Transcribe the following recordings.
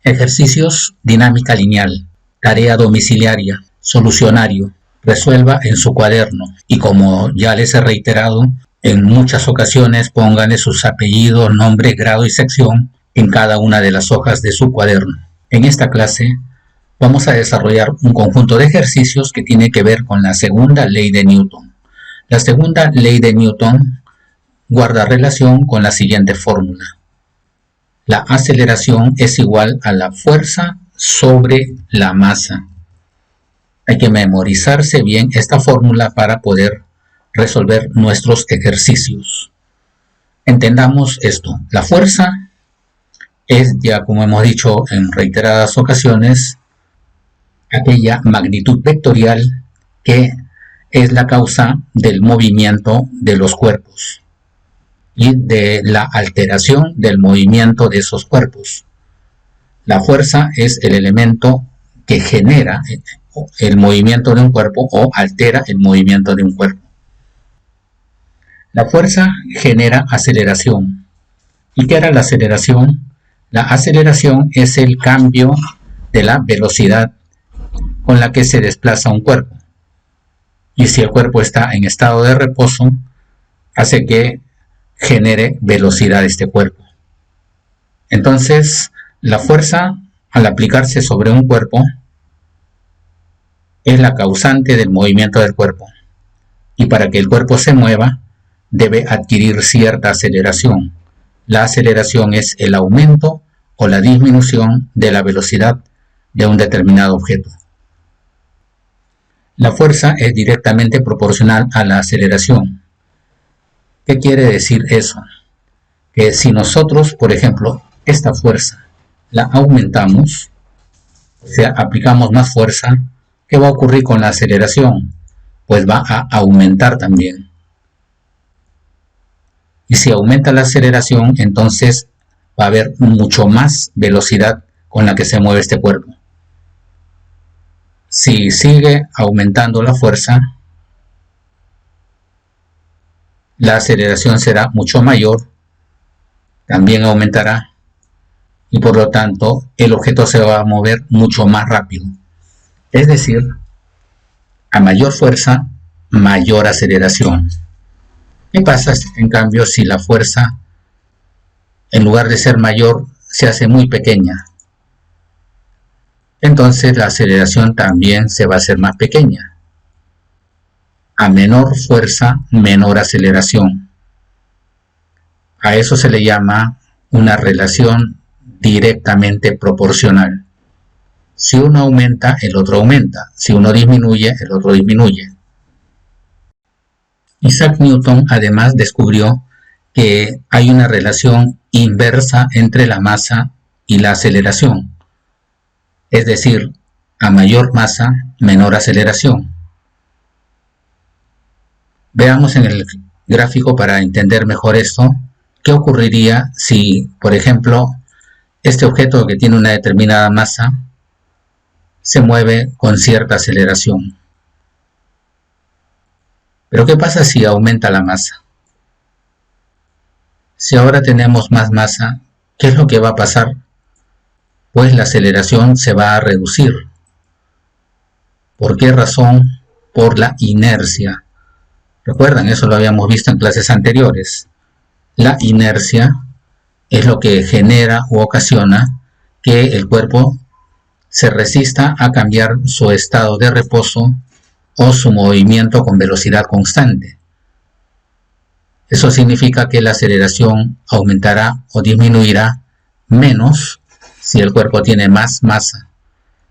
Ejercicios dinámica lineal, tarea domiciliaria, solucionario. Resuelva en su cuaderno y, como ya les he reiterado, en muchas ocasiones pónganle sus apellidos, nombre, grado y sección en cada una de las hojas de su cuaderno. En esta clase vamos a desarrollar un conjunto de ejercicios que tiene que ver con la segunda ley de Newton. La segunda ley de Newton guarda relación con la siguiente fórmula. La aceleración es igual a la fuerza sobre la masa. Hay que memorizarse bien esta fórmula para poder resolver nuestros ejercicios. Entendamos esto. La fuerza es, ya como hemos dicho en reiteradas ocasiones, aquella magnitud vectorial que es la causa del movimiento de los cuerpos y de la alteración del movimiento de esos cuerpos. La fuerza es el elemento que genera el movimiento de un cuerpo o altera el movimiento de un cuerpo. La fuerza genera aceleración. ¿Y qué era la aceleración? La aceleración es el cambio de la velocidad con la que se desplaza un cuerpo. Y si el cuerpo está en estado de reposo, hace que genere velocidad este cuerpo. Entonces, la fuerza, al aplicarse sobre un cuerpo, es la causante del movimiento del cuerpo. Y para que el cuerpo se mueva, debe adquirir cierta aceleración. La aceleración es el aumento o la disminución de la velocidad de un determinado objeto. La fuerza es directamente proporcional a la aceleración. ¿Qué quiere decir eso? Que si nosotros, por ejemplo, esta fuerza la aumentamos, o sea, aplicamos más fuerza, ¿qué va a ocurrir con la aceleración? Pues va a aumentar también. Y si aumenta la aceleración, entonces va a haber mucho más velocidad con la que se mueve este cuerpo. Si sigue aumentando la fuerza, la aceleración será mucho mayor, también aumentará, y por lo tanto el objeto se va a mover mucho más rápido. Es decir, a mayor fuerza, mayor aceleración. ¿Qué pasa en cambio si la fuerza, en lugar de ser mayor, se hace muy pequeña? Entonces la aceleración también se va a hacer más pequeña. A menor fuerza, menor aceleración. A eso se le llama una relación directamente proporcional. Si uno aumenta, el otro aumenta. Si uno disminuye, el otro disminuye. Isaac Newton además descubrió que hay una relación inversa entre la masa y la aceleración. Es decir, a mayor masa, menor aceleración. Veamos en el gráfico para entender mejor esto, qué ocurriría si, por ejemplo, este objeto que tiene una determinada masa se mueve con cierta aceleración. Pero ¿qué pasa si aumenta la masa? Si ahora tenemos más masa, ¿qué es lo que va a pasar? Pues la aceleración se va a reducir. ¿Por qué razón? Por la inercia. Recuerdan, eso lo habíamos visto en clases anteriores. La inercia es lo que genera u ocasiona que el cuerpo se resista a cambiar su estado de reposo o su movimiento con velocidad constante. Eso significa que la aceleración aumentará o disminuirá menos si el cuerpo tiene más masa.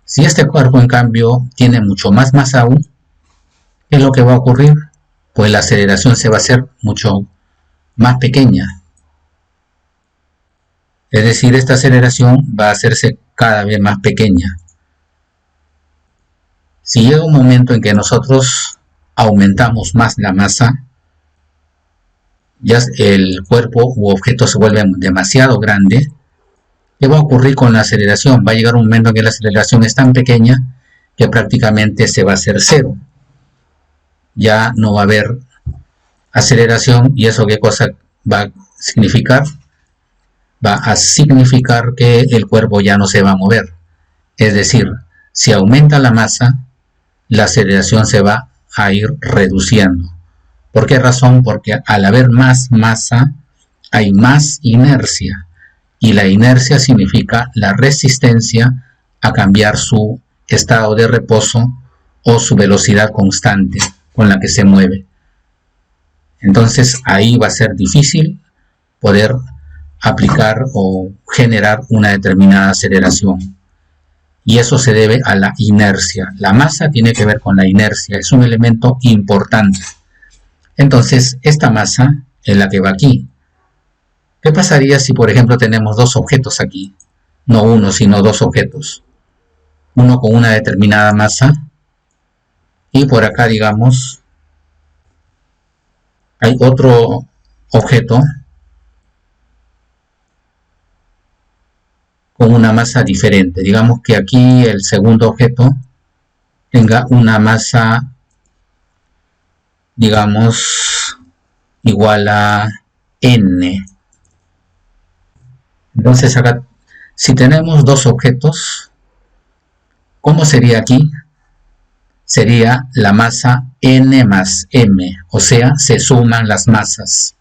Si este cuerpo, en cambio, tiene mucho más masa aún, ¿qué es lo que va a ocurrir? Pues la aceleración se va a hacer mucho más pequeña. Es decir, esta aceleración va a hacerse cada vez más pequeña. Si llega un momento en que nosotros aumentamos más la masa, ya el cuerpo u objeto se vuelve demasiado grande, ¿qué va a ocurrir con la aceleración? Va a llegar un momento en que la aceleración es tan pequeña que prácticamente se va a hacer cero. Ya no va a haber aceleración, y eso ¿qué cosa va a significar? va a significar que el cuerpo ya no se va a mover. Es decir, si aumenta la masa, la aceleración se va a ir reduciendo. ¿Por qué razón? Porque al haber más masa, hay más inercia. Y la inercia significa la resistencia a cambiar su estado de reposo o su velocidad constante con la que se mueve. Entonces ahí va a ser difícil poder aplicar o generar una determinada aceleración. Y eso se debe a la inercia. La masa tiene que ver con la inercia, es un elemento importante. Entonces, esta masa es la que va aquí. ¿Qué pasaría si, por ejemplo, tenemos dos objetos aquí? No uno, sino dos objetos. Uno con una determinada masa y por acá, digamos, hay otro objeto con una masa diferente. Digamos que aquí el segundo objeto tenga una masa, digamos, igual a n. Entonces acá, si tenemos dos objetos, ¿cómo sería aquí? Sería la masa n más m, o sea, se suman las masas.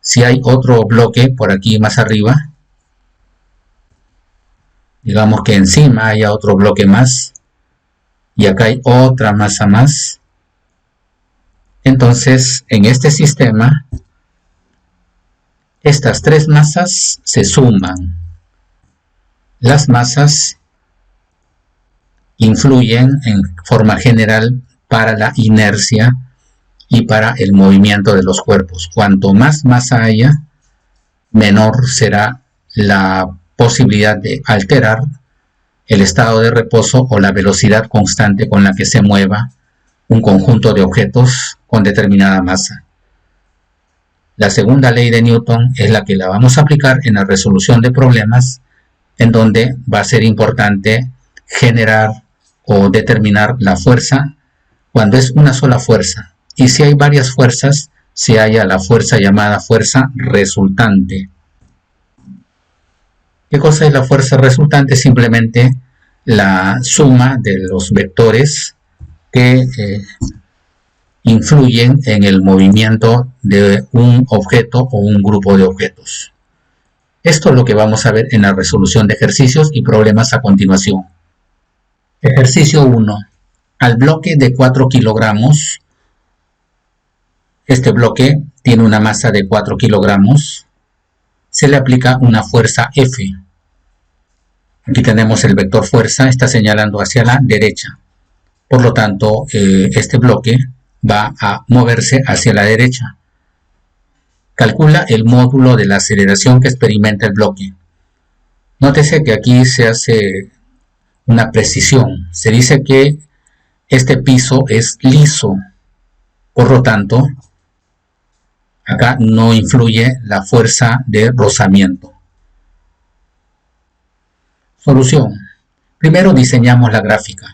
Si hay otro bloque por aquí más arriba, digamos que encima haya otro bloque más, y acá hay otra masa más, entonces en este sistema, estas tres masas se suman. Las masas influyen en forma general para la inercia y para el movimiento de los cuerpos. Cuanto más masa haya, menor será la posibilidad de alterar el estado de reposo o la velocidad constante con la que se mueva un conjunto de objetos con determinada masa. La segunda ley de Newton es la que la vamos a aplicar en la resolución de problemas, en donde va a ser importante generar o determinar la fuerza cuando es una sola fuerza. Y si hay varias fuerzas, se halla la fuerza llamada fuerza resultante. ¿Qué cosa es la fuerza resultante? Simplemente la suma de los vectores que influyen en el movimiento de un objeto o un grupo de objetos. Esto es lo que vamos a ver en la resolución de ejercicios y problemas a continuación. Ejercicio 1. Al bloque de 4 kilogramos, este bloque tiene una masa de 4 kilogramos, se le aplica una fuerza F. Aquí tenemos el vector fuerza, está señalando hacia la derecha. Por lo tanto, este bloque va a moverse hacia la derecha. Calcula el módulo de la aceleración que experimenta el bloque. Nótese que aquí se hace una precisión. Se dice que este piso es liso. Por lo tanto, acá no influye la fuerza de rozamiento. Solución. Primero diseñamos la gráfica.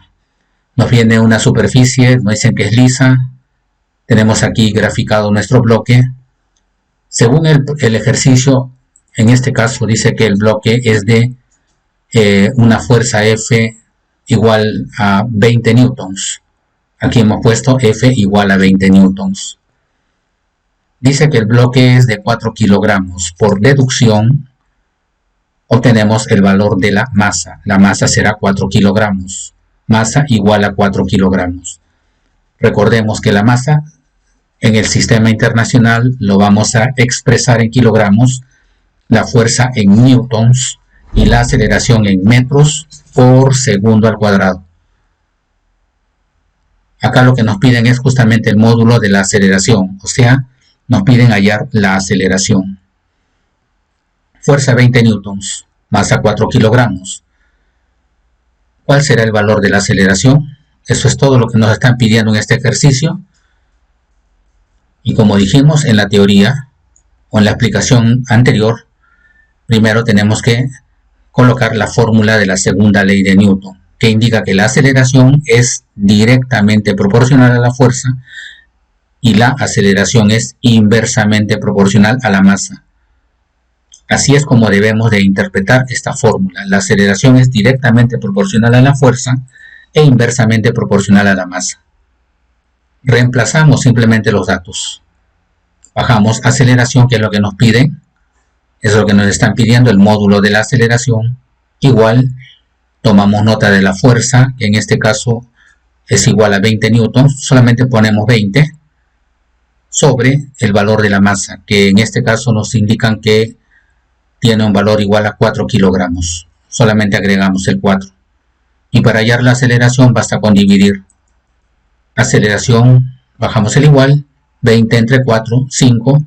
Nos viene una superficie, nos dicen que es lisa. Tenemos aquí graficado nuestro bloque. Según el ejercicio, en este caso dice que el bloque es de una fuerza F igual a 20 newtons. Aquí hemos puesto F igual a 20 newtons. Dice que el bloque es de 4 kilogramos. Por deducción, obtenemos el valor de la masa. La masa será 4 kilogramos. Masa igual a 4 kilogramos. Recordemos que la masa en el sistema internacional lo vamos a expresar en kilogramos, la fuerza en newtons y la aceleración en metros por segundo al cuadrado. Acá lo que nos piden es justamente el módulo de la aceleración, o sea, nos piden hallar la aceleración. Fuerza 20 newtons, masa 4 kilogramos. ¿Cuál será el valor de la aceleración? Eso es todo lo que nos están pidiendo en este ejercicio. Y como dijimos en la teoría o en la explicación anterior, primero tenemos que colocar la fórmula de la segunda ley de Newton, que indica que la aceleración es directamente proporcional a la fuerza y la aceleración es inversamente proporcional a la masa. Así es como debemos de interpretar esta fórmula. La aceleración es directamente proporcional a la fuerza e inversamente proporcional a la masa. Reemplazamos simplemente los datos. Bajamos aceleración, que es lo que nos piden, es lo que nos están pidiendo, el módulo de la aceleración. Igual, tomamos nota de la fuerza, que en este caso es igual a 20 newtons, solamente ponemos 20, sobre el valor de la masa, que en este caso nos indican que tiene un valor igual a 4 kilogramos. Solamente agregamos el 4. Y para hallar la aceleración basta con dividir. Aceleración, bajamos el igual, 20 entre 4, 5,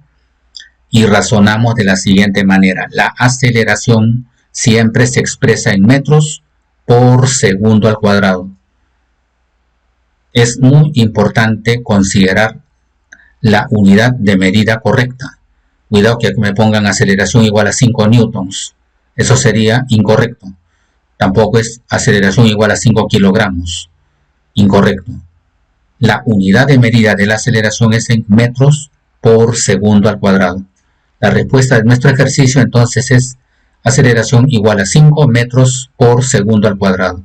y razonamos de la siguiente manera. La aceleración siempre se expresa en metros por segundo al cuadrado. Es muy importante considerar la unidad de medida correcta. Cuidado que me pongan aceleración igual a 5 newtons. Eso sería incorrecto. Tampoco es aceleración igual a 5 kilogramos. Incorrecto. La unidad de medida de la aceleración es en metros por segundo al cuadrado. La respuesta de nuestro ejercicio entonces es aceleración igual a 5 metros por segundo al cuadrado.